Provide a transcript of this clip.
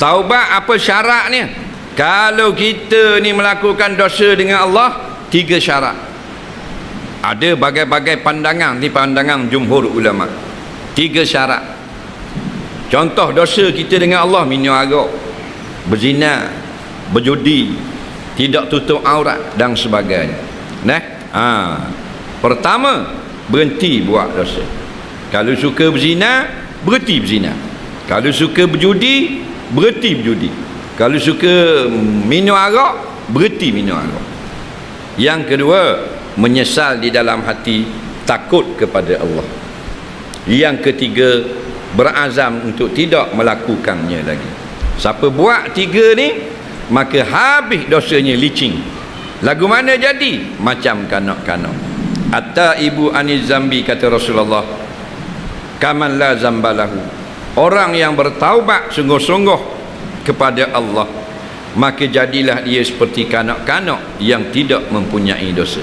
Taubat apa syaratnya? Kalau kita ni melakukan dosa dengan Allah, 3 syarat. Ada bagai-bagai pandangan, ni pandangan jumhur ulama. 3 syarat. Contoh dosa kita dengan Allah, minum arak, berzina, berjudi, tidak tutup aurat dan sebagainya. Pertama, berhenti buat dosa. Kalau suka berzina, berhenti berzina. Kalau suka berjudi, berhenti berjudi. Kalau suka minum arak, berhenti minum arak. Yang kedua, menyesal di dalam hati, takut kepada Allah. Yang ketiga, berazam untuk tidak melakukannya lagi. Siapa buat 3 ni, maka habis dosanya licin. Lagu mana jadi? Macam kanak-kanak. Atta ibu aniz zambi, kata Rasulullah, kaman la zambalahu. Orang yang bertaubat sungguh-sungguh kepada Allah, maka jadilah dia seperti kanak-kanak yang tidak mempunyai dosa.